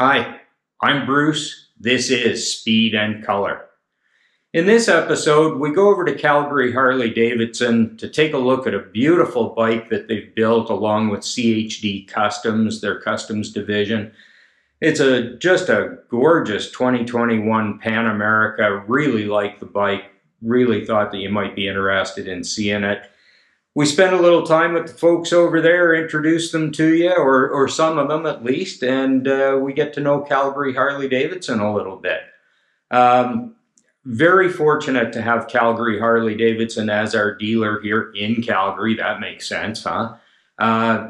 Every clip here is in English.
Hi, I'm Bruce. This is Speed and Color. In this episode, we go over to Calgary Harley-Davidson to take a look at a beautiful bike that they've built along with CHD Customs, their customs division. It's just a gorgeous 2021 Pan America. Really like the bike. Really thought that you might be interested in seeing it. We spent a little time with the folks over there, introduced them to you, or some of them at least, and we get to know Calgary Harley-Davidson a little bit. Very fortunate to have Calgary Harley-Davidson as our dealer here in Calgary. That makes sense, huh?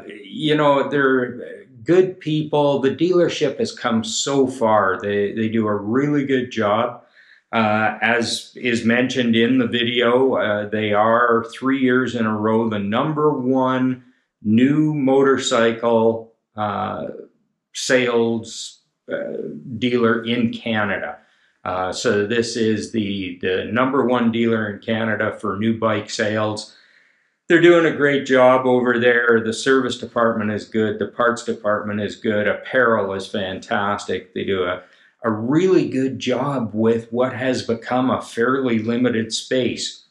You know, they're good people. The dealership has come so far. They do a really good job. As is mentioned in the video, they are 3 years in a row the #1 new motorcycle sales dealer in Canada. So this is the #1 dealer in Canada for new bike sales. They're doing a great job over there. The service department is good. The parts department is good. Apparel is fantastic. They do a really good job with what has become a fairly limited space.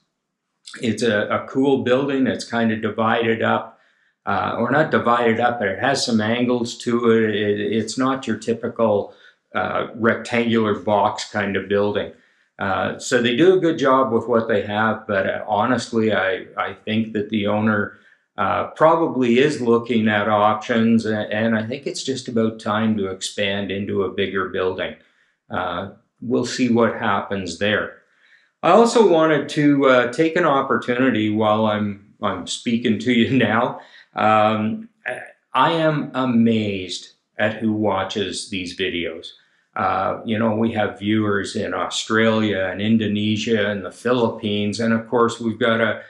It's a cool building. It's kind of divided up, or not divided up, but it has some angles to it. It's not your typical rectangular box kind of building. So they do a good job with what they have, but honestly, I think that the owner probably is looking at options, and I think it's just about time to expand into a bigger building. We'll see what happens there. I also wanted to take an opportunity while I'm speaking to you now. I am amazed at who watches these videos. You know, we have viewers in Australia and Indonesia and the Philippines, and of course we've got a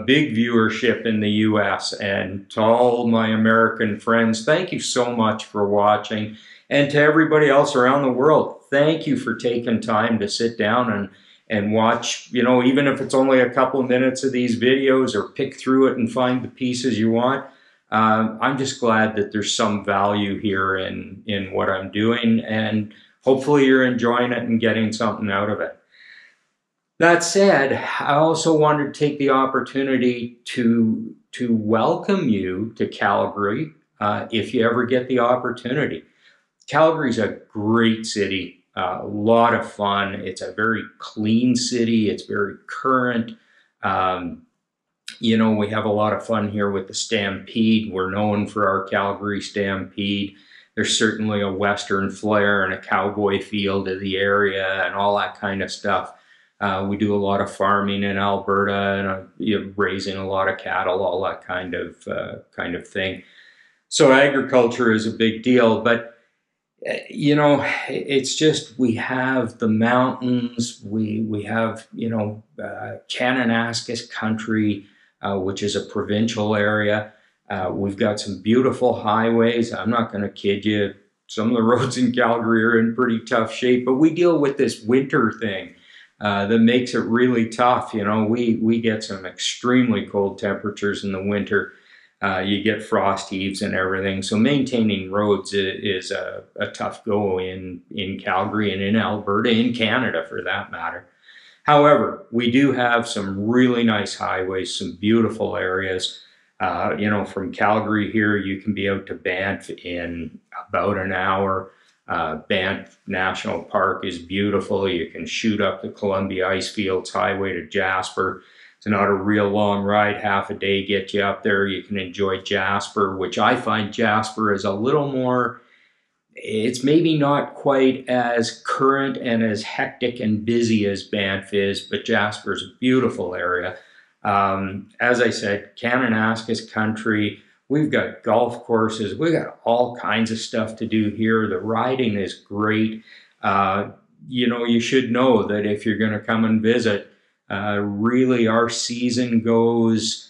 big viewership in the US. And to all my American friends, thank you so much for watching. And to everybody else around the world, thank you for taking time to sit down and watch, you know, even if it's only a couple minutes of these videos, or pick through it and find the pieces you want. I'm just glad that there's some value here in what I'm doing, and hopefully you're enjoying it and getting something out of it. That said, I also wanted to take the opportunity to welcome you to Calgary if you ever get the opportunity. Calgary's a great city, a lot of fun. It's a very clean city. It's very current. You know, we have a lot of fun here with the Stampede. We're known for our Calgary Stampede. There's certainly a Western flair and a cowboy feel to the area and all that kind of stuff. We do a lot of farming in Alberta and you know, raising a lot of cattle, all that kind of thing. So agriculture is a big deal, but you know, it's just, we have the mountains, we have, you know, Kananaskis country, which is a provincial area. We've got some beautiful highways. I'm not going to kid you. Some of the roads in Calgary are in pretty tough shape, but we deal with this winter thing that makes it really tough. You know, we get some extremely cold temperatures in the winter. You get frost heaves and everything. So maintaining roads is a tough go in Calgary and in Alberta, in Canada for that matter. However, we do have some really nice highways, some beautiful areas. You know, from Calgary here, you can be out to Banff in about an hour. Banff National Park is beautiful. You can shoot up the Columbia Icefields Highway to Jasper. It's not a real long ride, half a day get you up there. You can enjoy Jasper, which I find Jasper is a little more, it's maybe not quite as current and as hectic and busy as Banff is, but Jasper's a beautiful area. As I said, Kananaskis country, we've got golf courses, we've got all kinds of stuff to do here. The riding is great. You know, you should know that if you're going to come and visit, really our season goes,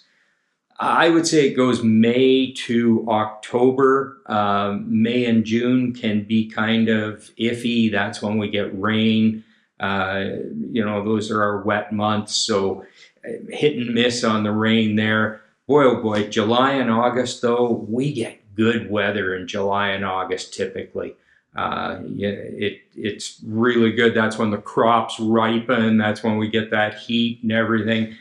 I would say it goes May to October. May and June can be kind of iffy. That's when we get rain. You know, those are our wet months. So hit and miss on the rain there. Boy, oh boy, July and August though, we get good weather in July and August typically. It's really good. That's when the crops ripen. That's when we get that heat and everything.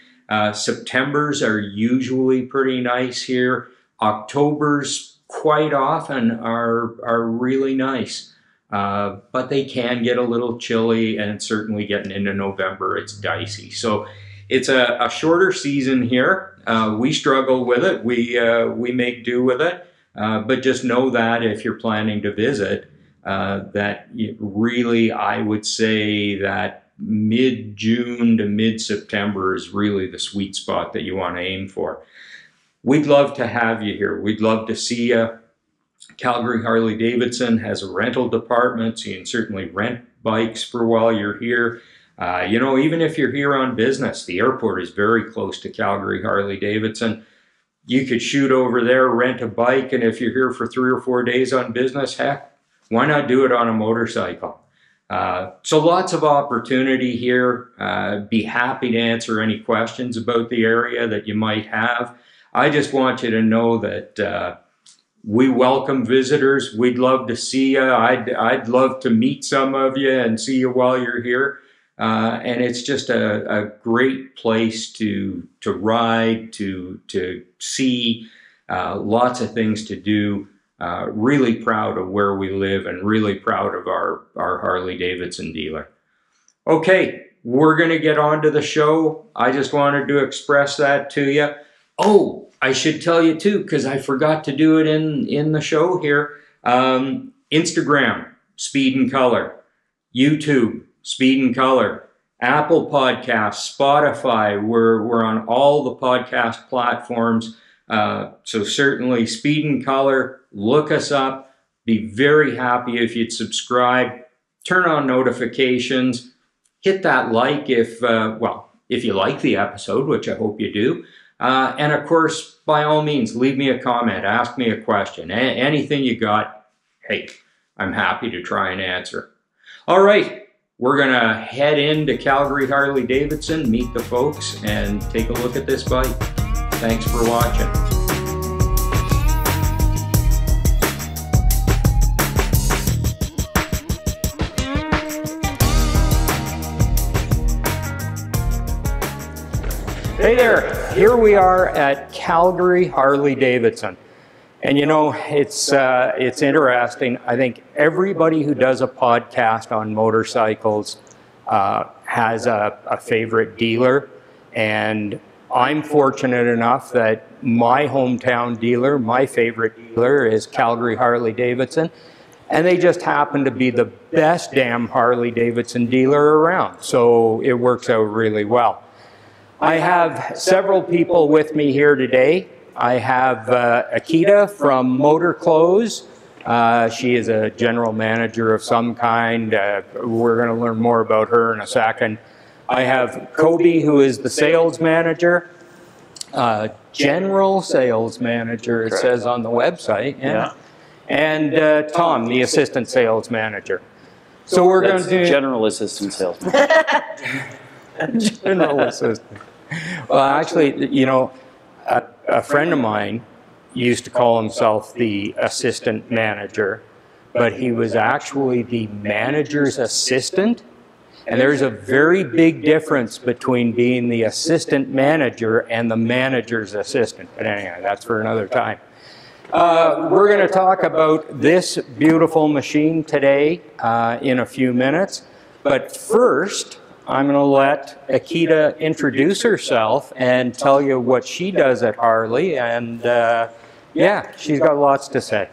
Septembers are usually pretty nice here. Octobers quite often are really nice. But they can get a little chilly, and certainly getting into November, it's dicey. So it's a shorter season here. We struggle with it. We make do with it. But just know that if you're planning to visit, that really, I would say that mid-June to mid-September is really the sweet spot that you want to aim for. We'd love to have you here. We'd love to see you. Calgary Harley-Davidson has a rental department, so you can certainly rent bikes for while you're here. Even if you're here on business, the airport is very close to Calgary Harley-Davidson. You could shoot over there, rent a bike, and if you're here for 3 or 4 days on business, heck, why not do it on a motorcycle? So lots of opportunity here. Be happy to answer any questions about the area that you might have. I just want you to know that we welcome visitors. We'd love to see you. I'd love to meet some of you and see you while you're here. And it's just a great place to ride, to see, lots of things to do. Really proud of where we live and really proud of our Harley-Davidson dealer. Okay, we're going to get on to the show. I just wanted to express that to you. Oh, I should tell you too, because I forgot to do it in the show here. Instagram, Speed and Color. YouTube, Speed and Color. Apple Podcasts, Spotify. We're on all the podcast platforms. So certainly Speed and Color, look us up. Be very happy if you'd subscribe. Turn on notifications. Hit that like if you like the episode, which I hope you do. And of course, by all means, leave me a comment, ask me a question, anything you got. Hey, I'm happy to try and answer. All right, we're gonna head into Calgary Harley-Davidson, meet the folks, and take a look at this bike. Thanks for watching. Hey there, here we are at Calgary Harley-Davidson. And it's interesting. I think everybody who does a podcast on motorcycles has a favorite dealer. And I'm fortunate enough that my hometown dealer, my favorite dealer, is Calgary Harley-Davidson. And they just happen to be the best damn Harley-Davidson dealer around. So it works out really well. I have several people with me here today. I have Yketa from Motorclothes. She is a general manager of some kind. We're going to learn more about her in a second. I have Kobi, who is the sales manager. General sales manager, it says on the website. Yeah. And Tom, the assistant sales manager. So we're going to do... General assistant sales General assistant. Well, actually, a friend of mine used to call himself the assistant manager, but he was actually the manager's assistant. And there's a very big difference between being the assistant manager and the manager's assistant. But anyway, that's for another time. We're going to talk about this beautiful machine today in a few minutes. But first, I'm going to let Yketa introduce herself and tell you what she does at Harley. And yeah, she's got lots to say.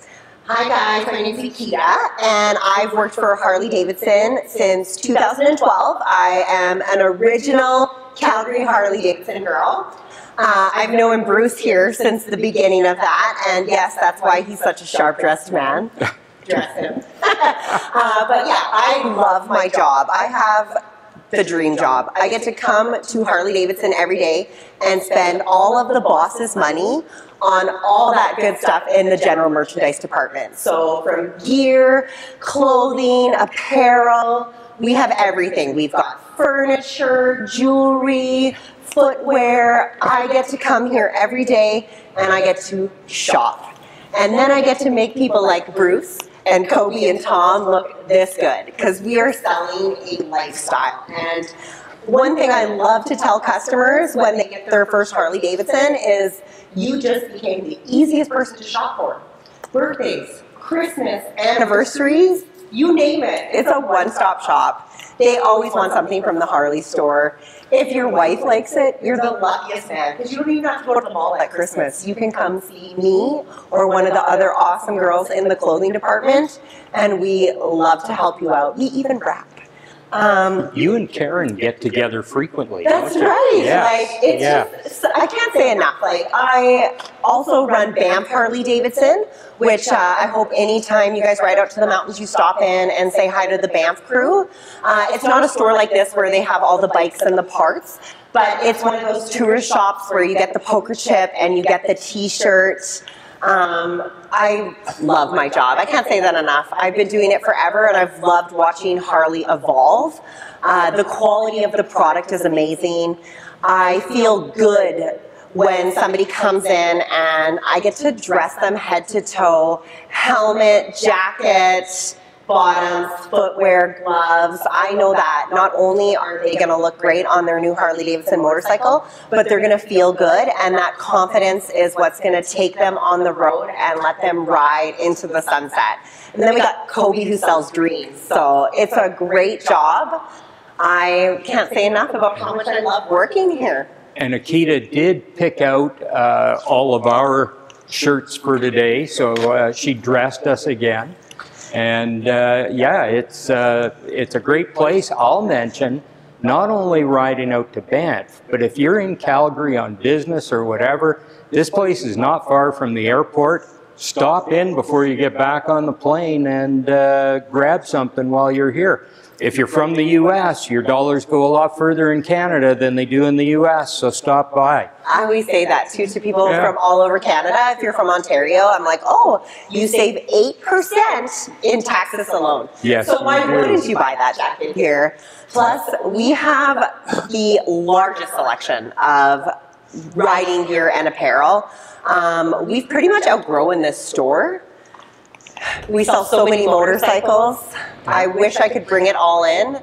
Hi guys, my name is Yketa, and I've worked for Harley-Davidson since 2012. I am an original Calgary Harley-Davidson girl. I've known Bruce here since the beginning of that, and yes, that's why he's such a sharp-dressed man. Dress him. But yeah, I love my job. I have the dream job. I get to come to Harley-Davidson every day and spend all of the boss's money on all that good stuff in the general merchandise department. So from gear, clothing, apparel, we have everything. We've got furniture, jewelry, footwear. I get to come here every day and I get to shop. And then I get to make people like Bruce and Kobi and Tom look this good because we are selling a lifestyle. And one thing I love to tell customers when they get their first Harley-Davidson is you just became the easiest person to shop for. Birthdays, Christmas, anniversaries, you name it. It's a one-stop shop. They always want something from the Harley store. If your wife likes it, you're the luckiest man because you don't even have to go to the mall at Christmas. You can come see me or one of the other awesome girls in the clothing department, and we love to help you out. We even wrap. You and Karen get together frequently. That's don't you? right. Yes. Like, it's just, I can't say enough. Like, I also run Banff Harley-Davidson, which I hope anytime you guys ride out to the mountains, you stop in and say hi to the Banff crew. It's not a store like this where they have all the bikes and the parts, but it's one of those tourist shops where you get the poker chip and you get the t-shirts. I love my job. I can't say that enough. I've been doing it forever, and I've loved watching Harley evolve. The quality of the product is amazing. I feel good when somebody comes in and I get to dress them head to toe, helmet, jacket, bottoms, footwear, gloves. I know that not only are they going to look great on their new Harley-Davidson motorcycle, but they're going to feel good, and that confidence is what's going to take them on the road and let them ride into the sunset. And then we got Kobi who sells dreams. So it's a great job. I can't say enough about how much I love working here. And Yketa did pick out all of our shirts for today, so she dressed us again. And yeah, it's a great place. I'll mention, not only riding out to Banff, but if you're in Calgary on business or whatever, this place is not far from the airport. Stop in before you get back on the plane and grab something while you're here. If you're from the U.S., your dollars go a lot further in Canada than they do in the U.S., so stop by. I always say that too to people from all over Canada. If you're from Ontario, I'm like, oh, you save 8% in taxes alone. Yes, so why wouldn't you buy that jacket here? Plus, we have the largest selection of riding gear and apparel. We've pretty much outgrown this store. We sell so many motorcycles. I wish I could bring it all in,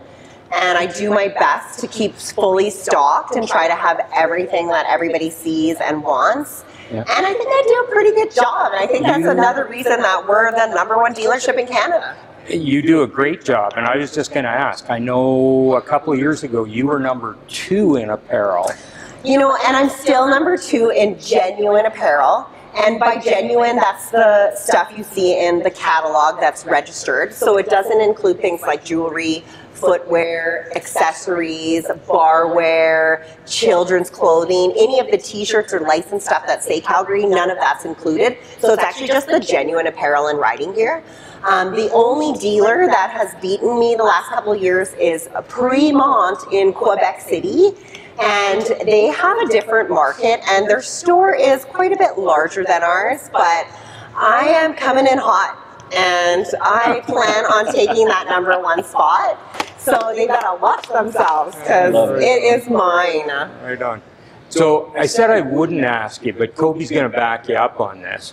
and I do my best to keep fully stocked and try to have everything that everybody sees and wants. Yeah. And I think I do a pretty good job, and I think that's another reason that we're the #1 dealership in Canada. You do a great job, and I was just going to ask, I know a couple of years ago you were #2 in apparel. You know, and I'm still #2 in genuine apparel. And by genuine, that's the stuff you see in the catalog that's registered. So it doesn't include things like jewelry, footwear, accessories, barware, children's clothing, any of the t-shirts or licensed stuff that say Calgary, none of that's included. So it's actually just the genuine apparel and riding gear. The only dealer that has beaten me the last couple of years is Fremont in Quebec City. And they have a different market, and their store is quite a bit larger than ours, but I am coming in hot, and I plan on taking that #1 spot. So they gotta watch themselves, because it is mine. Right on. So I said I wouldn't ask you, but Kobi's gonna back you up on this.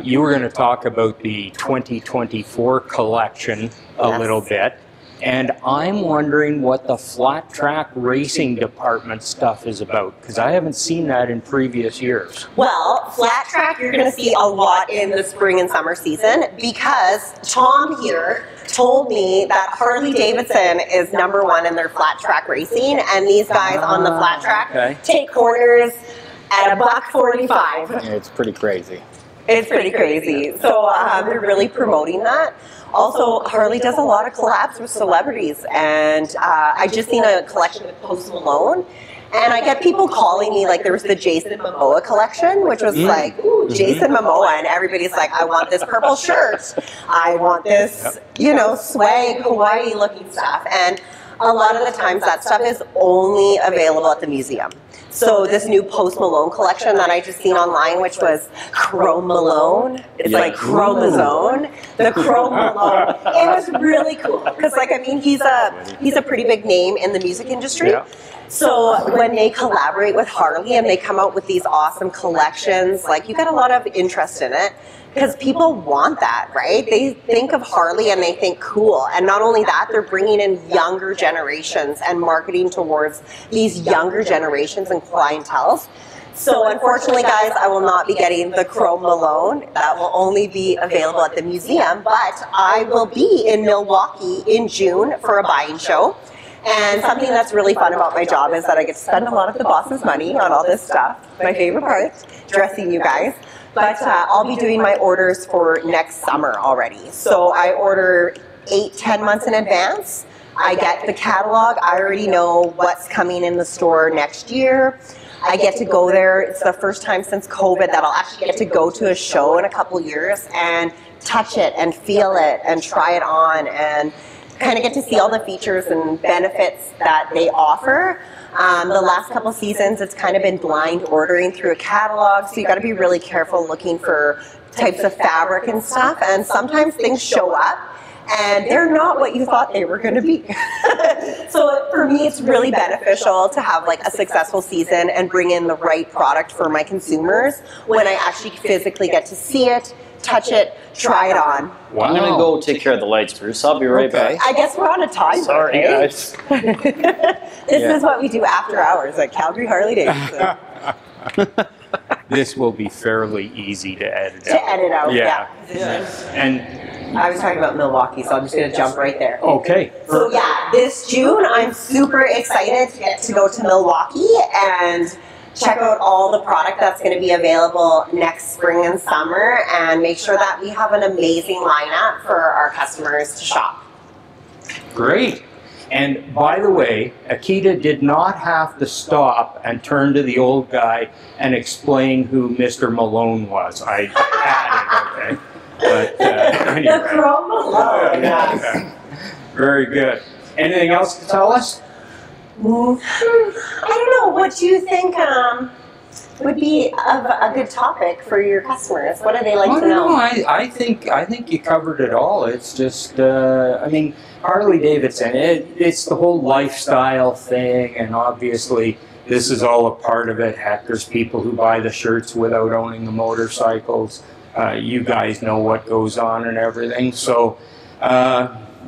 You were gonna talk about the 2024 collection a little bit. And I'm wondering what the flat track racing department stuff is about, because I haven't seen that in previous years. Well, flat track you're going to see a lot in the spring and summer season, because Tom here told me that Harley-Davidson is #1 in their flat track racing, and these guys on the flat track take corners at $1.45. It's pretty crazy. It's pretty crazy. So they're really promoting that. Also, Harley does a lot of collabs with celebrities, and I just seen a collection with Post Malone, and I get people calling me, like there was the Jason Momoa collection, which was like, ooh, Jason Momoa, and everybody's like, I want this purple shirt, I want this, you know, swag, Hawaii looking stuff, and a lot of the times that stuff is only available at the museum. So this new Post Malone collection that I just seen online, which was Chrome Malone, it's like Chromazone, the Chrome Malone. It was really cool because, like, I mean, he's a pretty big name in the music industry. Yeah. So when they collaborate with Harley and they come out with these awesome collections, like, you get a lot of interest in it. because people want that, right? They think of Harley and they think cool. And not only that, they're bringing in younger generations and marketing towards these younger generations and clienteles. So unfortunately, guys, I will not be getting the Chrome Malone. That will only be available at the museum, but I will be in Milwaukee in June for a buying show. And something that's really fun about my job is that I get to spend a lot of the boss's money on all this stuff. My favorite part, dressing you guys. But I'll be doing my orders for next summer already. So I order 8-10 months in advance. I get the catalog. I already know what's coming in the store next year. I get to go there. It's the first time since COVID that I'll actually get to go to a show in a couple years and touch it and feel it and try it on and kind of get to see all the features and benefits that they offer. The last couple seasons, it's kind of been blind ordering through a catalog, so you got to be really careful looking for types of fabric and stuff, and sometimes things show up and they're not what you thought they were going to be. So for me, it's really beneficial to have like a successful season and bring in the right product for my consumers when I actually physically get to see it, touch it, try it on. Wow. I'm going to go take care of the lights, Bruce. I'll be right back. I guess we're on a time. Sorry, guys. This is what we do after hours at Calgary Harley-Davidson. This will be fairly easy to edit out. To edit out, yeah. And I was talking about Milwaukee, so I'm just going to jump right there. Okay. So yeah, this June, I'm super excited to get to go to Milwaukee and check out all the product that's going to be available next spring and summer and make sure that we have an amazing lineup for our customers to shop. Great. And by the way, Yketa did not have to stop and turn to the old guy and explain who Mr. Malone was. I had it, okay? But anyway. The Chrome Malone, yes. Very good. Anything else to tell us? I don't know. What do you think would be a good topic for your customers? What do they like to know? I think you covered it all. It's just, I mean, Harley-Davidson, it's the whole lifestyle thing, and obviously this is all a part of it. Heck, there's people who buy the shirts without owning the motorcycles. You guys know what goes on and everything. So,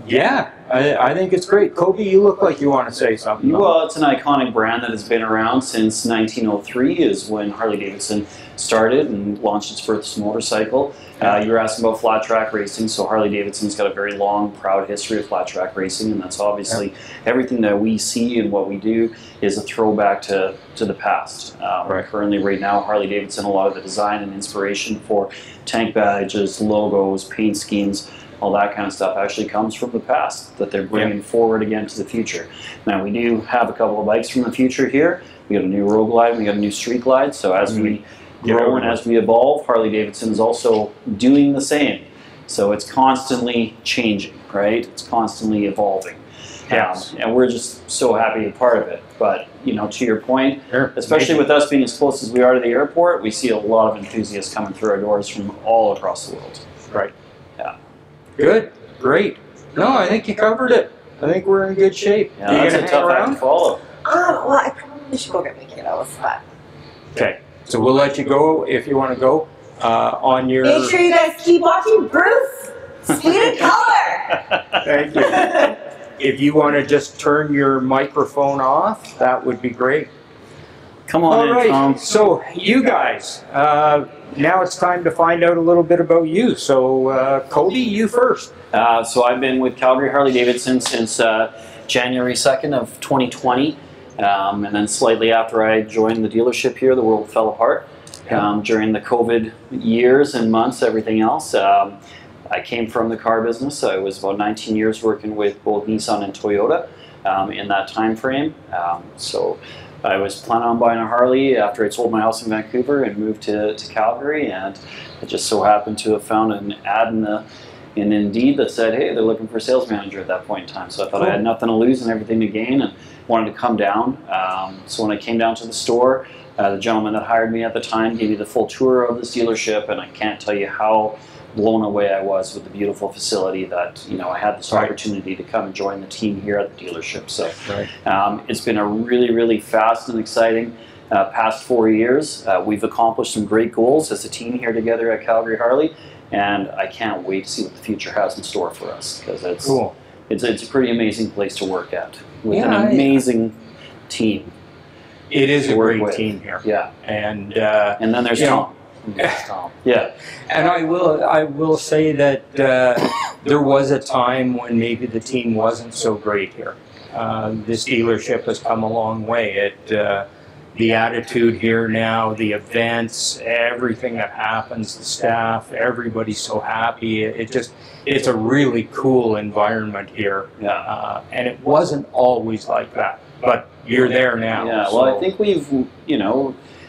yeah, I think it's great. Kobi, you look like you want to say something. Well, it's an iconic brand that has been around since 1903 is when Harley-Davidson started and launched its first motorcycle. You were asking about flat track racing, so Harley-Davidson's got a very long, proud history of flat track racing, and that's obviously everything that we see and what we do is a throwback to the past. Currently, right now, Harley-Davidson, a lot of the design and inspiration for tank badges, logos, paint schemes, all that kind of stuff actually comes from the past that they're bringing forward again to the future. Now, we do have a couple of bikes from the future here. We got a new Road Glide, we got a new Street Glide, so as we grow and as we evolve, Harley-Davidson is also doing the same. So it's constantly changing, right? It's constantly evolving. Yes. And we're just so happy to be part of it. But, you know, to your point, especially with us being as close as we are to the airport, we see a lot of enthusiasts coming through our doors from all across the world. Right. Yeah. Good. Great. No, I think you covered it. I think we're in good shape. Yeah, that's a tough act to follow. Well, I probably should go get my kiddos, but... Okay. So we'll let you go if you want to go on your... Make sure you guys keep watching Bruce Speed and Color. Thank you. If you want to just turn your microphone off, that would be great. Come on All right. Tom. So you guys, now it's time to find out a little bit about you. So Kobi, you first. So I've been with Calgary Harley-Davidson since January 2nd of 2020. And then slightly after I joined the dealership here, the world fell apart. During the COVID years and months, everything else. I came from the car business. I was about 19 years working with both Nissan and Toyota in that time frame. So I was planning on buying a Harley after I sold my house in Vancouver and moved to Calgary, and I just so happened to have found an ad in Indeed that said, hey, they're looking for a sales manager at that point in time. So I thought I had nothing to lose and everything to gain, and wanted to come down. So when I came down to the store, the gentleman that hired me at the time gave me the full tour of this dealership, and I can't tell you how blown away I was with the beautiful facility that, you know, I had this opportunity to come and join the team here at the dealership. So it's been a really, really fast and exciting past 4 years. We've accomplished some great goals as a team here together at Calgary Harley. and I can't wait to see what the future has in store for us, because it's Cool. it's a pretty amazing place to work at with Yeah, an amazing team. It is to a work great with. team here. Yeah, And and then there's you know, Tom. There's Tom. Yeah, and I will say that there was a time when maybe the team wasn't so great here. This dealership has come a long way. The attitude here now, the events, everything that happens, the staff, everybody's so happy. It's a really cool environment here. yeah. And it wasn't always like that, but you're there now. Yeah, so- well, I think we've,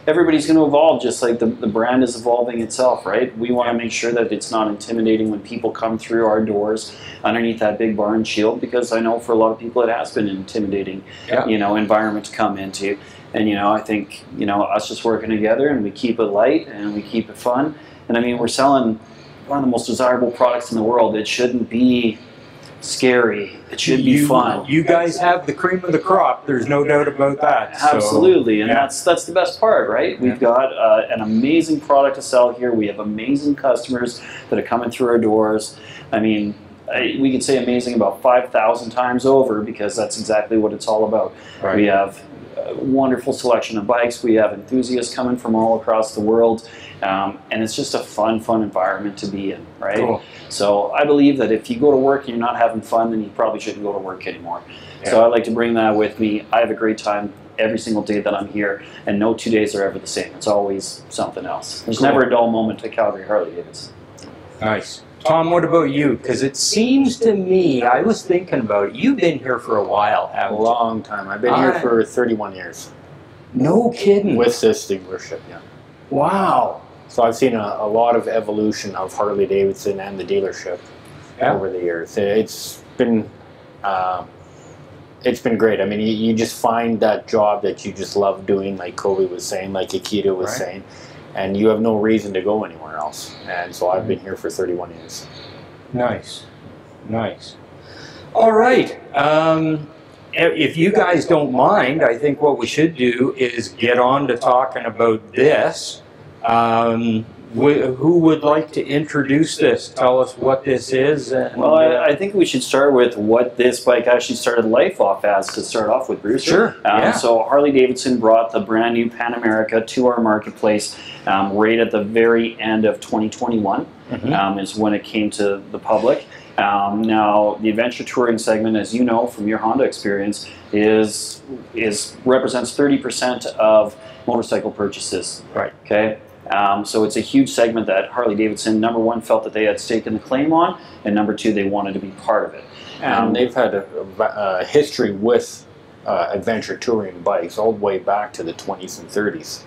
everybody's going to evolve just like the brand is evolving itself, right? We want to make sure that it's not intimidating when people come through our doors underneath that big barn shield, because I know for a lot of people it has been an intimidating, Yeah. environment to come into. And, I think, us just working together and we keep it light and we keep it fun. And I mean, we're selling one of the most desirable products in the world. It shouldn't be scary. It should be fun. You guys have the cream of the crop. There's no doubt about that. So, Absolutely, and yeah. that's the best part, right? We've got an amazing product to sell here. We have amazing customers that are coming through our doors. I mean, we could say amazing about 5,000 times over, because that's exactly what it's all about. Right. We have a wonderful selection of bikes. We have enthusiasts coming from all across the world, and it's just a fun environment to be in, right? Cool. So I believe that if you go to work and you're not having fun, then you probably shouldn't go to work anymore. Yeah. So I like to bring that with me. I have a great time every single day that I'm here, and no 2 days are ever the same. It's always something else. There's Cool. never a dull moment at Calgary Harley-Davidson. Nice. Tom, what about you? Because it seems to me, I was thinking about it, you've been here for a while, A haven't you? long time. I've been here for 31 years No kidding. with this dealership. Yeah. Wow. So I've seen a lot of evolution of Harley-Davidson and the dealership Yeah. over the years. It's been great. I mean, you just find that job that you just love doing, like Kobi was saying, like Yketa was Right. saying, and you have no reason to go anywhere else. And so I've been here for 31 years. Nice. Nice. All right. If you guys don't mind, I think what we should do is get on to talking about this. Who would like to introduce this? Tell us what this is. And, Well, I think we should start with what this bike actually started life off as, to start off with, Bruce. Sure, yeah. So Harley-Davidson brought the brand new Pan America to our marketplace right at the very end of 2021 is when it came to the public. Now, the adventure touring segment, as you know from your Honda experience, represents 30% of motorcycle purchases. Right. Okay. So it's a huge segment that Harley-Davidson, number one, felt that they had stake in the claim on, and number two, they wanted to be part of it. And they've had a history with adventure touring bikes all the way back to the 20s and 30s.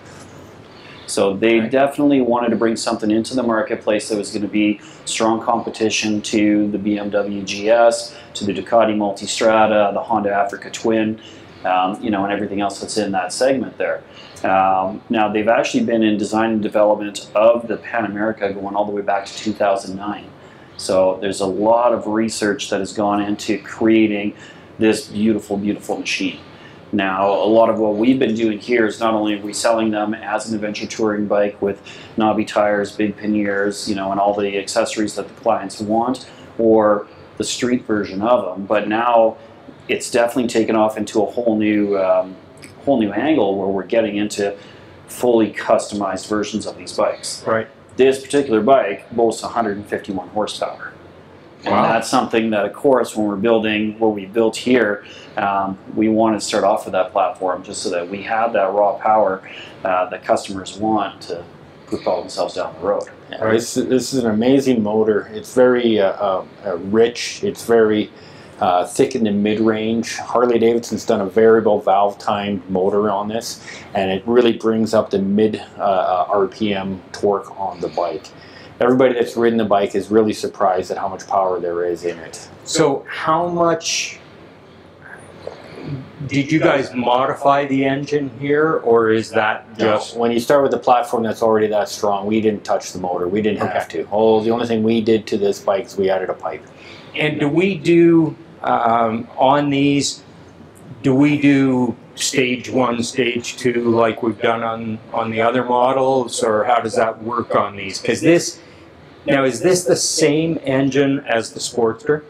So they Right. definitely wanted to bring something into the marketplace that was going to be strong competition to the BMW GS, to the Ducati Multistrada, the Honda Africa Twin, and everything else that's in that segment there. Now, they've actually been in design and development of the Pan America going all the way back to 2009. So there's a lot of research that has gone into creating this beautiful, beautiful machine. Now, a lot of what we've been doing here is not only reselling them as an adventure touring bike with knobby tires, big panniers, and all the accessories that the clients want, or the street version of them, but now it's definitely taken off into a whole new angle where we're getting into fully customized versions of these bikes. Right. This particular bike boasts 151 horsepower. And Wow. that's something that, of course, when we're building what we built here, we want to start off with that platform just so that we have that raw power that customers want to propel themselves down the road. Yeah, this is an amazing motor. It's very rich. It's very thick in the mid-range. Harley-Davidson's done a variable valve-timed motor on this, and it really brings up the mid RPM torque on the bike. Everybody that's ridden the bike is really surprised at how much power there is in it. So how much did you guys modify the engine here, or is that just... When you start with the platform that's already that strong, we didn't touch the motor. We didn't have to. The only thing we did to this bike is we added a pipe. And do we do, on these, do we do stage 1, stage 2 like we've done on the other models, or how does that work on these? Because Now, is this the same engine as the Sportster?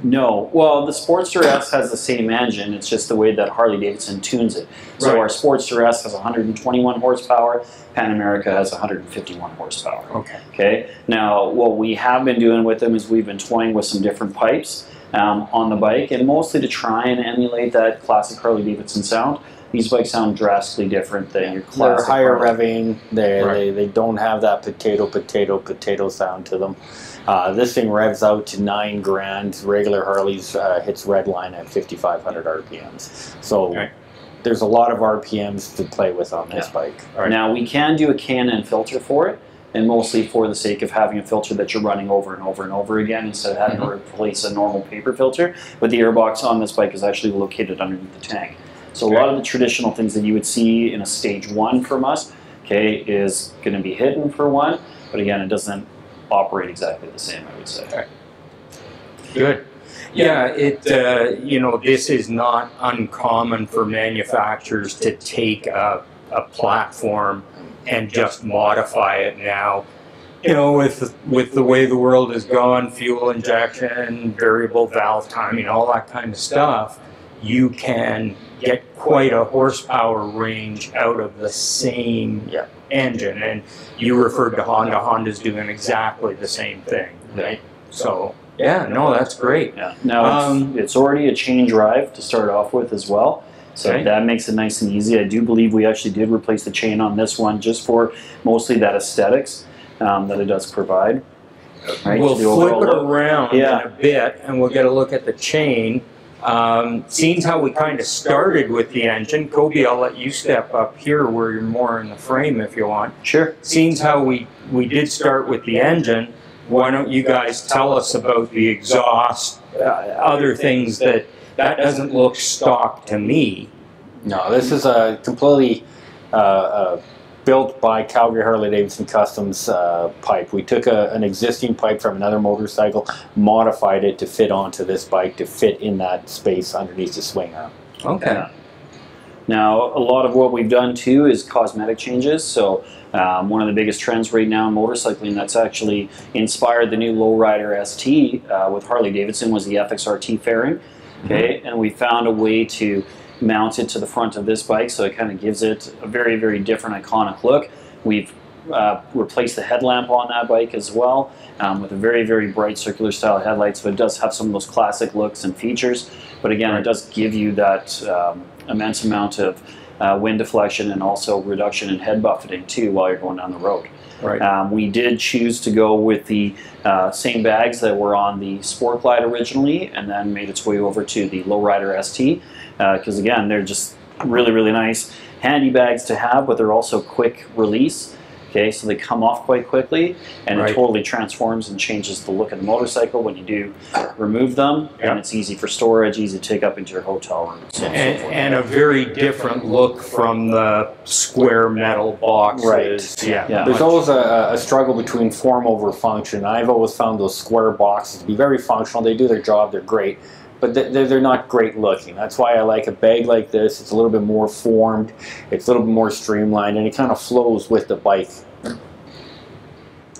No. Well, the Sportster S has the same engine. It's just the way that Harley-Davidson tunes it. So Right. our Sportster S has 121 horsepower. Pan America has 151 horsepower. Okay. Okay. Now, what we have been doing with them is we've been toying with some different pipes on the bike, and mostly to try and emulate that classic Harley-Davidson sound. These bikes sound drastically different than your They're classic higher Harley. revving. They, Right. they don't have that potato sound to them. This thing revs out to 9 grand. Regular Harleys hits red line at 5,500 RPMs. So Okay. there's a lot of RPMs to play with on this bike. Right. Now, we can do a K&N filter for it, and mostly for the sake of having a filter that you're running over and over and over again instead of having to replace a normal paper filter. But the airbox on this bike is actually located underneath the tank. So a lot of the traditional things that you would see in a stage 1 from us, okay, is going to be hidden for one, but again, it doesn't operate exactly the same, I would say. Okay. Good. Yeah, you know, this is not uncommon for manufacturers to take a platform and just modify it now. You know, with the way the world has gone, fuel injection, variable valve timing, all that kind of stuff, you can get quite a horsepower range out of the same engine. And you referred to Honda. Honda's doing exactly the same thing, right? So, yeah, no, that's great. Yeah. Now, it's already a chain drive to start off with as well. So Okay. that makes it nice and easy. I do believe we actually did replace the chain on this one just for mostly that aesthetics that it does provide. Right? We'll The flip overall it look. around Yeah. in a bit, and we'll get a look at the chain. Seeing how we kind of started with the engine, Kobi, I'll let you step up here where you're more in the frame if you want. Sure. Seeing how we did start with the engine, why don't you guys tell us about the exhaust, other things that doesn't look stock to me. No, this is a completely built by Calgary Harley-Davidson Customs pipe. We took an existing pipe from another motorcycle, modified it to fit onto this bike to fit in that space underneath the swing arm. Okay. Yeah. Now, a lot of what we've done too is cosmetic changes. So one of the biggest trends right now in motorcycling that's actually inspired the new Lowrider ST with Harley-Davidson was the FXRT fairing. Okay, and we found a way to mount it to the front of this bike, so it kind of gives it a very, very different iconic look. We've replaced the headlamp on that bike as well with a very, very bright circular style headlight, so it does have some of those classic looks and features, but again, it does give you that immense amount of wind deflection and also reduction in head buffeting too while you're going down the road. Right. We did choose to go with the same bags that were on the Sport Glide originally, and then made its way over to the Lowrider ST, because again, they're just really, really nice, handy bags to have, but they're also quick release. Okay, so they come off quite quickly, and it totally transforms and changes the look of the motorcycle when you do remove them, and it's easy for storage, easy to take up into your hotel room. So And a very different look from the square metal boxes. Right. Yeah. There's always a struggle between form over function. I've always found those square boxes to be very functional. They do their job, they're great, but they're not great looking. That's why I like a bag like this. It's a little bit more formed, it's a little bit more streamlined, and it kind of flows with the bike.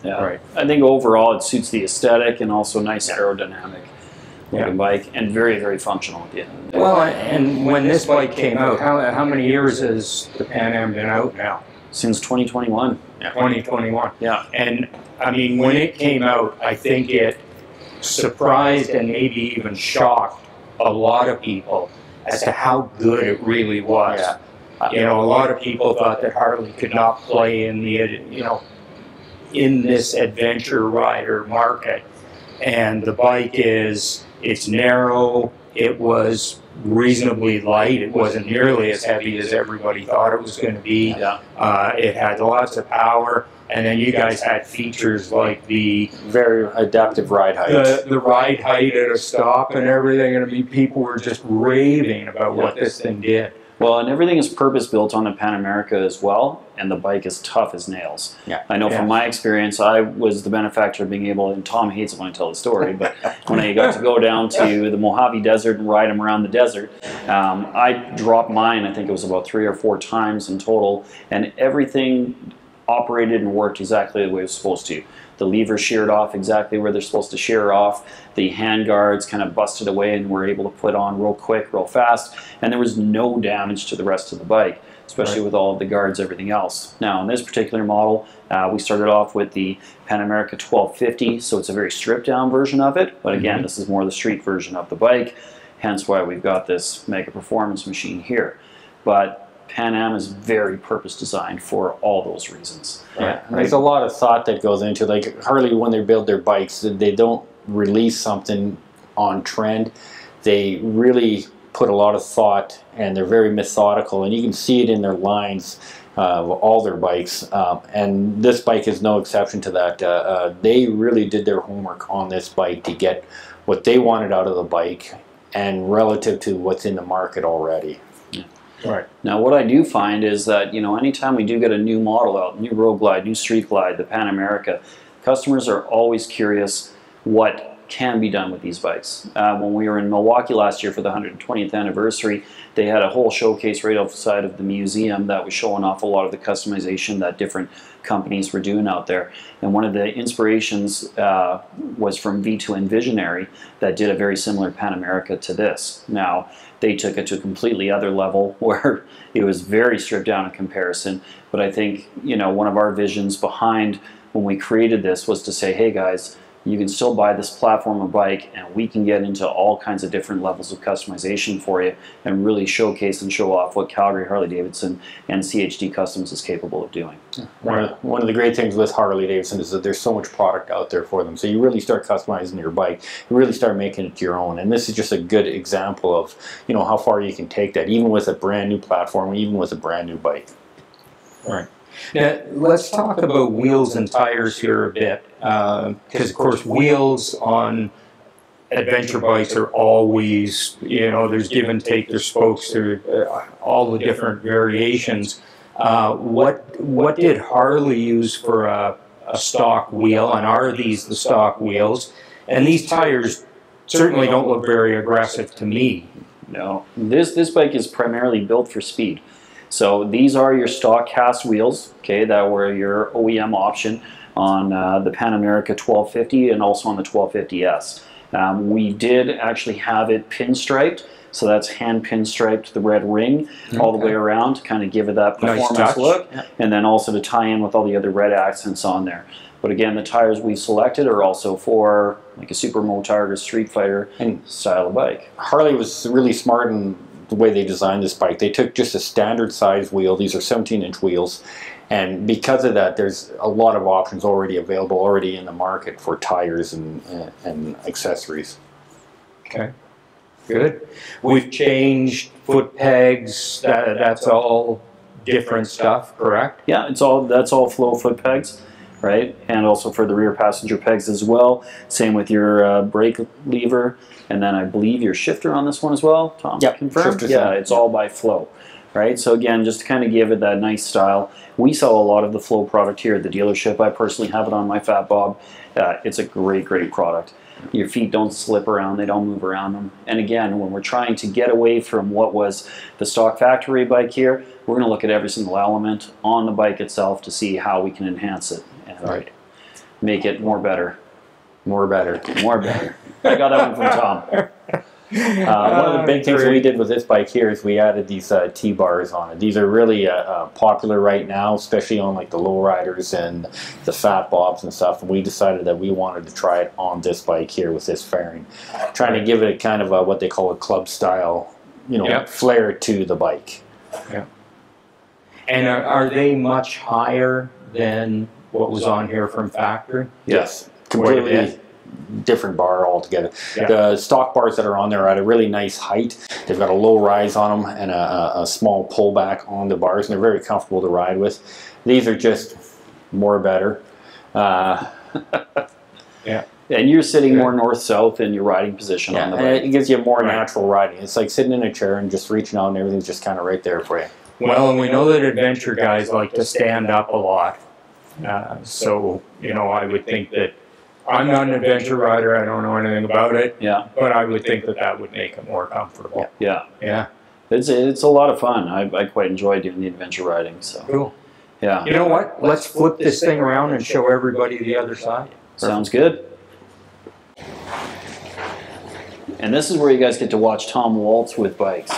Yeah, Right. I think overall it suits the aesthetic and also nice aerodynamic looking bike, and very, very functional at the end of the day. Well, and when this bike came out, how many years has the Pan Am been out now? Since 2021. 2021. Yeah. And I mean, when it came out, I think it surprised and maybe even shocked a lot of people as to how good it really was. You know, a lot of people thought that Harley could not play in the, you know, in this adventure rider market. And the bike it's narrow, it was reasonably light, it wasn't nearly as heavy as everybody thought it was going to be. It had lots of power, and then you guys had features like the very adaptive ride height. The ride height at a stop and everything, and I mean, people were just raving about what this thing did. Well, and everything is purpose-built on the Pan America as well, and the bike is tough as nails. I know from my experience, I was the benefactor of being able, and Tom hates it when I tell the story, but when I got to go down to the Mojave Desert and ride him around the desert, I dropped mine, I think it was about 3 or 4 times in total, and everything operated and worked exactly the way it was supposed to. The levers sheared off exactly where they're supposed to shear off. The hand guards kind of busted away and were able to put on real quick, real fast, and there was no damage to the rest of the bike, especially with all of the guards, everything else. Now, in this particular model, we started off with the Pan America 1250, so it's a very stripped down version of it, but again, this is more the street version of the bike, hence why we've got this mega performance machine here. But Pan Am is very purpose designed for all those reasons. Yeah, and there's a lot of thought that goes into, like Harley, when they build their bikes, they don't release something on trend. They really put a lot of thought, and they're very methodical, and you can see it in their lines of all their bikes, and this bike is no exception to that. They really did their homework on this bike to get what they wanted out of the bike and relative to what's in the market already. Right. Now, what I do find is that, anytime we do get a new model out, new Road Glide, new Street Glide, the Pan America, customers are always curious what can be done with these bikes. When we were in Milwaukee last year for the 120th anniversary, they had a whole showcase right outside of the museum that was showing off a lot of the customization that different companies were doing out there. And one of the inspirations was from V2 and Visionary that did a very similar Pan America to this. Now, they took it to a completely other level where it was very stripped down in comparison. But I think, one of our visions behind when we created this was to say, hey guys, you can still buy this platform of bike and we can get into all kinds of different levels of customization for you and really showcase and show off what Calgary Harley-Davidson and CHD Customs is capable of doing. One of the great things with Harley-Davidson is that there's so much product out there for them. So you really start customizing your bike. You really start making it your own. And this is just a good example of, how far you can take that, even with a brand new platform, even with a brand new bike. Right. Now, let's talk about wheels and tires here a bit, because of course wheels on adventure bikes are always, there's give and take, there's spokes, there all the different variations. What did Harley use for a stock wheel, and are these the stock wheels? And these tires certainly don't look very aggressive to me. No, this bike is primarily built for speed. So these are your stock cast wheels, okay, that were your OEM option on the Pan America 1250 and also on the 1250S. We did actually have it pinstriped, so that's hand pinstriped, the red ring all the way around to kind of give it that performance look, and then also to tie in with all the other red accents on there. But again, the tires we selected are also for like a Super Motard or Street Fighter style of bike. Harley was really smart in the way they designed this bike. They took just a standard size wheel. These are 17-inch wheels, and because of that, there's a lot of options already available, already in the market for tires and accessories. Okay, good. We've changed foot pegs. That's all different stuff, correct? Yeah, that's all flow foot pegs, right? And also for the rear passenger pegs as well. Same with your brake lever. And then I believe your shifter on this one as well, Tom? Yep, confirmed? Yeah, it's all by Flow, right? So again, just to kind of give it that nice style. We sell a lot of the Flow product here at the dealership. I personally have it on my Fat Bob. It's a great, great product. Your feet don't slip around, they don't move around them. And again, when we're trying to get away from what was the stock factory bike here, we're going to look at every single element on the bike itself to see how we can enhance it and make it more better. More better. More better. I got that one from Tom. One of the big things we did with this bike here is we added these T-bars on it. These are really popular right now, especially on like the lowriders and the Fat Bobs and stuff. And we decided that we wanted to try it on this bike here with this fairing, trying to give it a kind of what they call a club style, flair to the bike. Yeah. And are they much higher than what was on here from factory? Yes. Completely different bar altogether. Yeah. The stock bars that are on there are at a really nice height. They've got a low rise on them and a small pullback on the bars, and they're very comfortable to ride with. These are just more better. Yeah. And you're sitting more north-south in your riding position on the bike. It gives you more natural riding. It's like sitting in a chair and just reaching out and everything's just kind of right there for you. Well, and we know that adventure guys like to stand up a lot. So, I would think that I'm not an adventure rider. I don't know anything about it. Yeah. But I would think that that would make it more comfortable. Yeah. Yeah. It's a lot of fun. I quite enjoy doing the adventure riding. So. Cool. Yeah. You know what? Let's flip this thing around and show everybody the other side. Sounds good. And this is where you guys get to watch Tom waltz with bikes.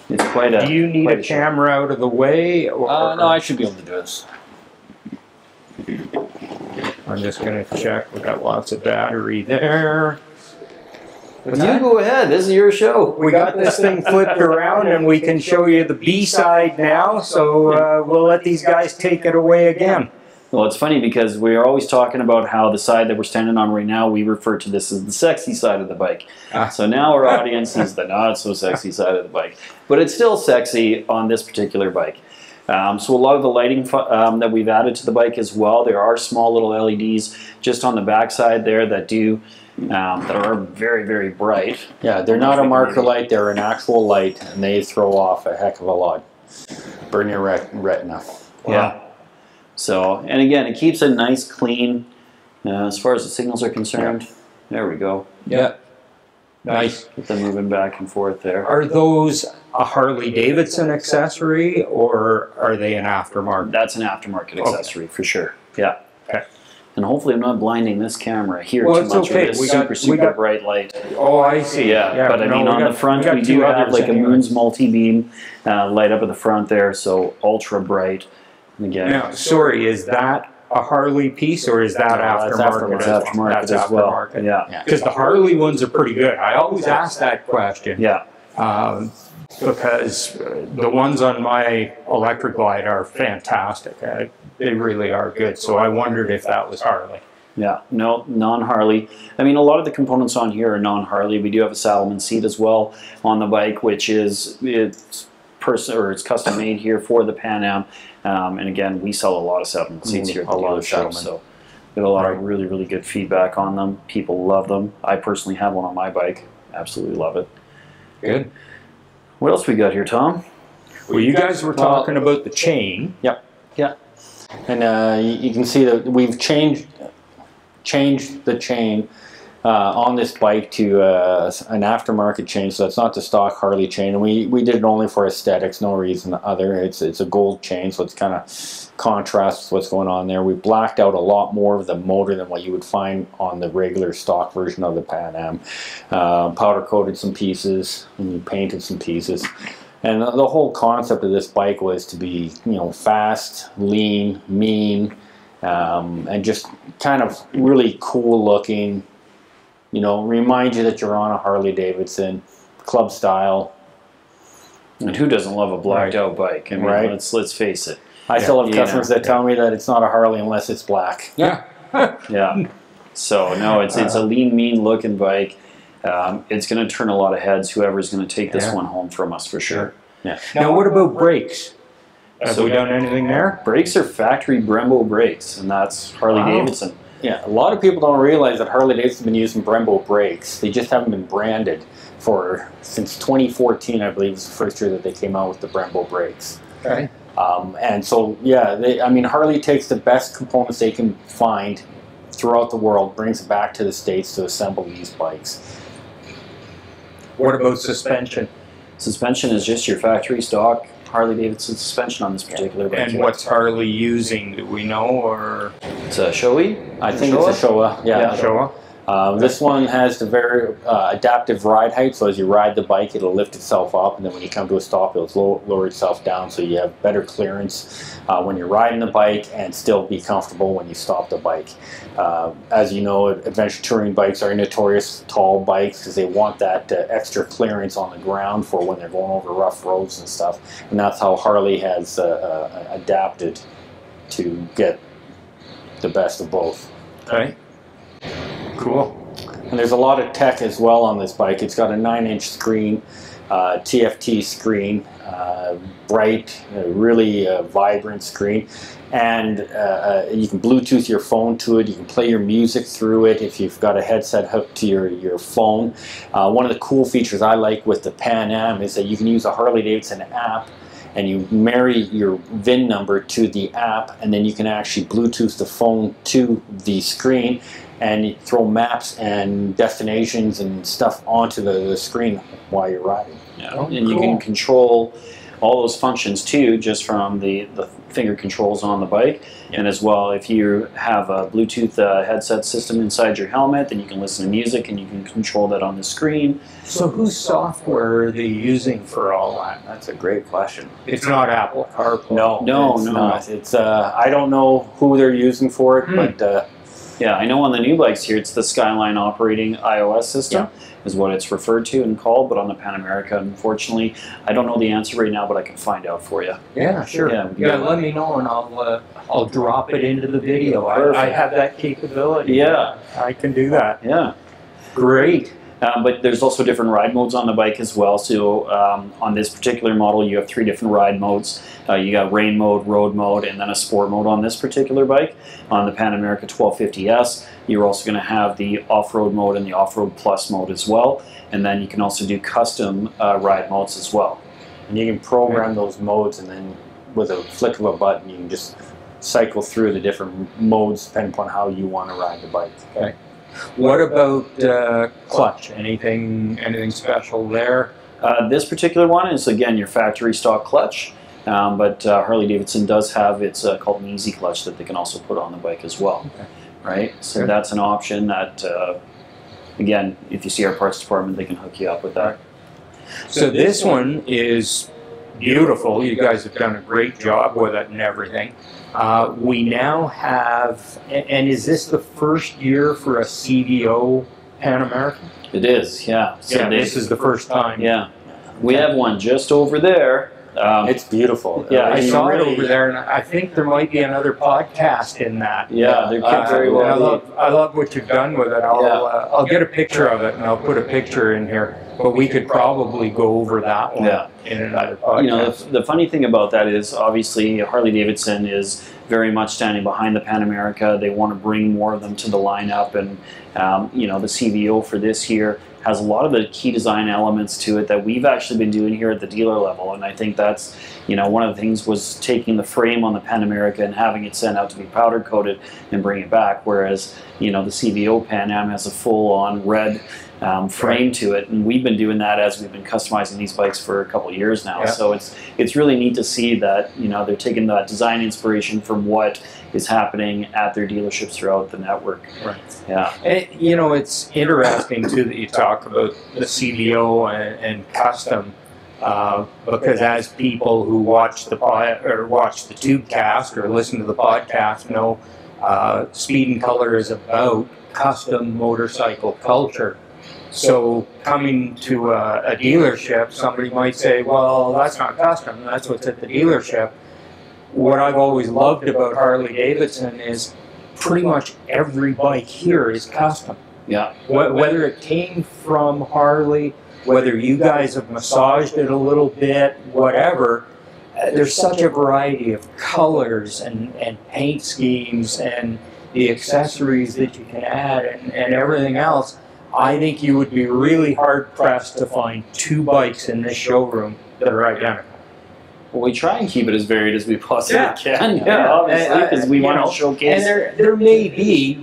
It's quite a. Do you need a camera out of the way? Or No, I should be able to do this. I'm just going to check. We got lots of battery there. You go ahead. This is your show. We got this thing flipped around and we can show you the B side now. So we'll let these guys take it away again. Well, it's funny because we are always talking about how the side that we're standing on right now, we refer to this as the sexy side of the bike. So now our audience is the not so sexy side of the bike. But it's still sexy on this particular bike. So a lot of the lighting that we've added to the bike as well, there are small little LEDs just on the back side there that are very, very bright. Yeah, they're not a marker light, they're an actual light, and they throw off a heck of a lot. Burn your retina. Wow. Yeah. So, and again, it keeps it nice, clean, as far as the signals are concerned. Yeah. There we go. Yeah. Nice. Get them moving back and forth there. Are those a Harley-Davidson accessory, or are they an aftermarket? That's an aftermarket accessory, for sure. Yeah. Okay. And hopefully I'm not blinding this camera here well, too it's much okay. with this super bright light. Oh, I see. Yeah, but I mean on the front we do have like a Moon's multi-beam light up at the front there, so ultra bright. And again, now, sorry, is that a Harley piece or is that aftermarket? That's aftermarket as well. Yeah. Because the Harley ones are pretty good. I always ask that question. Yeah. Because the ones on my electric glide are fantastic. They really are good. So I wondered if that was Harley. Yeah, no, non-Harley. I mean, a lot of the components on here are non-Harley. We do have a Salomon seat as well on the bike, which is it's custom made here for the Pan Am. And again, we sell a lot of Salomon seats here at the dealership. So we get a lot of really, really good feedback on them. People love them. I personally have one on my bike. Absolutely love it. Good. What else we got here, Tom? Well, you guys were talking about the chain. Yep. Yeah. And you can see that we've changed the chain on this bike to an aftermarket chain, so it's not the stock Harley chain. And we did it only for aesthetics, no reason other. It's a gold chain, so it's kind of contrasts what's going on there. We blacked out a lot more of the motor than what you would find on the regular stock version of the Pan Am. Powder coated some pieces and we painted some pieces. And the whole concept of this bike was to be, fast, lean, mean, and just kind of really cool looking. Remind you that you're on a Harley-Davidson, club style. And who doesn't love a blacked out bike? I mean, let's face it. I still have customers that tell me that it's not a Harley unless it's black. Yeah. Yeah. So no, it's a lean, mean looking bike. It's going to turn a lot of heads. Whoever's going to take this one home from us for sure. Yeah. Now, what about brakes? Have we done anything there? Brakes are factory Brembo brakes, and that's Harley-Davidson. Yeah, a lot of people don't realize that Harley-Davidson has been using Brembo brakes. They just haven't been branded since 2014, I believe, was the first year that they came out with the Brembo brakes. Okay. And so, yeah, Harley takes the best components they can find throughout the world, brings it back to the States to assemble these bikes. What about suspension? Suspension is just your factory stock Harley-Davidson suspension on this particular bike. And what's Harley using? Do we know, or it's a Shoei? I think it's a Showa. Yeah, Showa. This one has the very adaptive ride height, so as you ride the bike, it'll lift itself up, and then when you come to a stop, it'll lower itself down, so you have better clearance when you're riding the bike and still be comfortable when you stop the bike. As you know, adventure touring bikes are notorious tall bikes because they want that extra clearance on the ground for when they're going over rough roads and stuff, and that's how Harley has adapted to get the best of both. Okay. Cool. And there's a lot of tech as well on this bike. It's got a 9-inch screen, TFT screen, bright, really vibrant screen, and you can Bluetooth your phone to it. You can play your music through it if you've got a headset hooked to your phone. One of the cool features I like with the Pan Am is that you can use a Harley-Davidson app, and you marry your VIN number to the app, and then you can actually Bluetooth the phone to the screen and you throw maps and destinations and stuff onto the screen while you're riding. Yeah. And you can control all those functions too, just from the finger controls on the bike. And as well, if you have a Bluetooth headset system inside your helmet, then you can listen to music and you can control that on the screen. So whose software are they using for all that? That's a great question. It's not Apple CarPlay. No, it's no. not. It's I don't know who they're using for it, but yeah, I know on the new bikes here, it's the Skyline operating iOS system, is what it's referred to and called. But on the Pan America, unfortunately, I don't know the answer right now, but I can find out for you. Yeah, sure. Yeah, Let me know, and I'll drop it into the video. I have that capability. Yeah, I can do that. yeah. Great. But there's also different ride modes on the bike as well. So on this particular model, you have 3 different ride modes. You got rain mode, road mode, and then a sport mode on this particular bike. On the Pan America 1250S, you're also going to have the off-road mode and the off-road plus mode as well. And then you can also do custom ride modes as well. and you can program those modes, and then with a flick of a button, you can just cycle through the different modes depending upon how you want to ride the bike. Okay. What about clutch? Anything special there? This particular one is, again, your factory stock clutch, but Harley-Davidson does have its called an ECE clutch that they can also put on the bike as well. Okay. Right? So that's an option that, again, if you see our parts department, they can hook you up with that. So this one is beautiful. You guys have done a great job with it and everything. We now have, and is this the first year for a CVO Pan American? It is, yeah. So Yeah, this is the first time. Yeah. We have one just over there. It's beautiful. Yeah, I mean, saw it really- over there, and I think there might be another podcast in that. Yeah, there could very well be. I love what you've done with it. I'll get a picture of it, and I'll put a picture in here. But we could probably go over that one in another podcast. You know, the funny thing about that is, obviously, Harley-Davidson is very much standing behind the Pan America. They want to bring more of them to the lineup, and you know, the CVO for this year has a lot of the key design elements to it that we've actually been doing here at the dealer level. And I think that's, you know, one of the things was taking the frame on the Pan America and having it sent out to be powder coated and bring it back, whereas, you know, the CVO Pan Am has a full-on red frame to it, and we've been doing that as we've been customizing these bikes for a couple of years now. Yeah. So it's really neat to see that, you know, they're taking that design inspiration from what is happening at their dealerships throughout the network. Right. Yeah. And, you know, it's interesting too that you talk about the CVO and custom, because as people who watch the Tubecast or listen to the podcast know, Speed and Color is about custom motorcycle culture. So coming to a dealership, somebody might say, well, that's not custom, that's what's at the dealership. What I've always loved about Harley-Davidson is pretty much every bike here is custom. Yeah. Whether it came from Harley, whether you guys have massaged it a little bit, whatever, there's such a variety of colors and paint schemes and the accessories that you can add and everything else. I think you would be really hard-pressed to find 2 bikes in this showroom that are identical. Well, we try and keep it as varied as we possibly can. Yeah. Obviously, because we want to showcase. And there may be,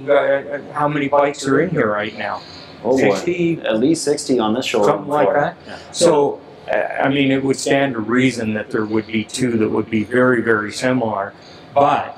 how many bikes are in here right now? Oh, 60? At least 60 on this showroom Something like floor. that. Yeah. So, I mean, it would stand to reason that there would be 2 that would be very, very similar. But,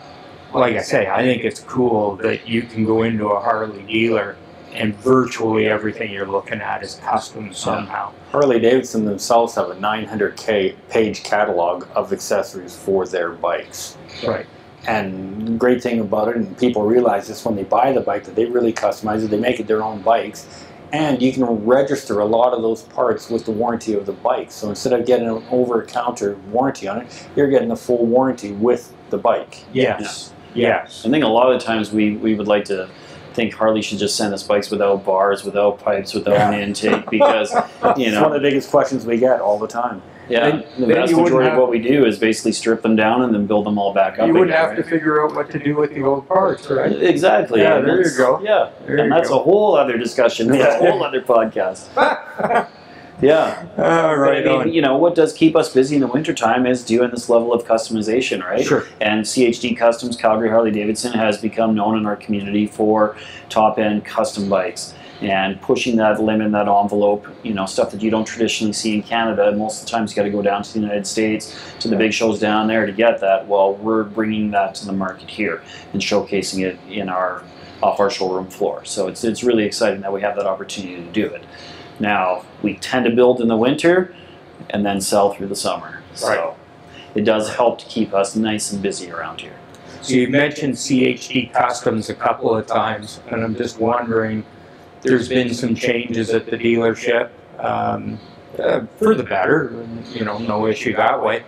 like I say, I think it's cool that you can go into a Harley dealer and virtually everything you're looking at is custom somehow. Harley-Davidson themselves have a 900-page catalog of accessories for their bikes. Right. And the great thing about it, and people realize this when they buy the bike, that they really customize it, they make it their own bikes, and you can register a lot of those parts with the warranty of the bike. So instead of getting an over-the-counter warranty on it, you're getting a full warranty with the bike. Yes. Yes. I think a lot of the times we would like to think Harley should just send us bikes without bars, without pipes, without an intake, because, you It's know, one of the biggest questions we get all the time. yeah, the vast majority of what we do is basically strip them down and then build them all back up. You would again, have right? to figure out what to do with the old parts, right? Exactly. Yeah, and there you that's- go. Yeah, There and you that's go. a whole other discussion, a whole other podcast. Yeah. All But right. I mean, you know, what does keep us busy in the wintertime is doing this level of customization, right? Sure. And CHD Customs, Calgary Harley-Davidson, has become known in our community for top-end custom bikes. and pushing that limit, that envelope, you know, stuff that you don't traditionally see in Canada. Most of the times you got to go down to the United States, to the big shows down there to get that. Well, we're bringing that to the market here and showcasing it in off our showroom floor. So it's really exciting that we have that opportunity to do it. Now, we tend to build in the winter and then sell through the summer. So it does help to keep us nice and busy around here. So you mentioned CHD Customs a couple of times, and I'm just wondering, there's been some changes at the dealership for the better, you know, no issue that way.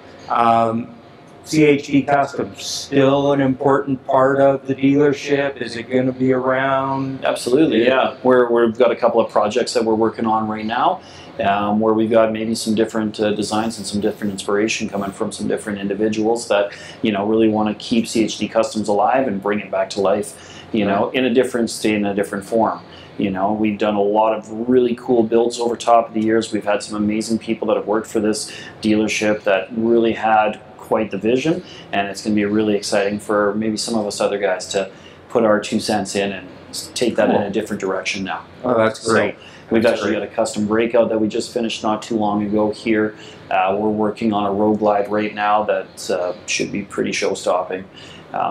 CHD Customs still an important part of the dealership? Is it going to be around? Absolutely, yeah. We've got a couple of projects that we're working on right now, where we've got maybe some different designs and some different inspiration coming from some different individuals that, you know, really want to keep CHD Customs alive and bring it back to life, you know, in a different state, in a different form. You know, we've done a lot of really cool builds over top of the years. We've had some amazing people that have worked for this dealership that really had quite the vision, and it's going to be really exciting for maybe some of us other guys to put our 2 cents in and take that in a different direction now. Oh, that's great. So we've actually got a custom breakout that we just finished not too long ago here. We're working on a road glide right now that should be pretty show-stopping.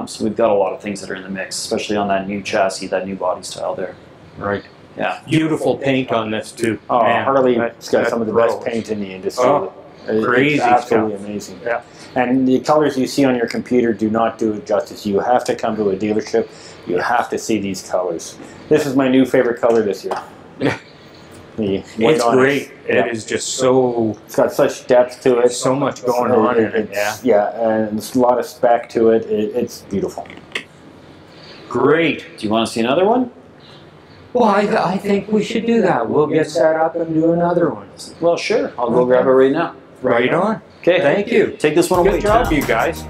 So we've got a lot of things that are in the mix, especially on that new chassis, that new body style there. Right. Yeah. Beautiful paint on this too. Oh, Man, Harley's got some of the best paint in the industry. Oh, crazy it's absolutely stuff. amazing. Yeah. And the colors you see on your computer do not do it justice. You have to come to a dealership. You have to see these colors. This is my new favorite color this year. It's great. It is just so... It's got such depth to it. So much going on in it, Yeah, and there's a lot of spec to it. It's beautiful. Great. Do you want to see another one? Well, I think we should do that. We'll get set up and do another one. Well, sure. I'll go grab it right now. Right on. Okay. Thank you. Take this one away. Good job, you guys.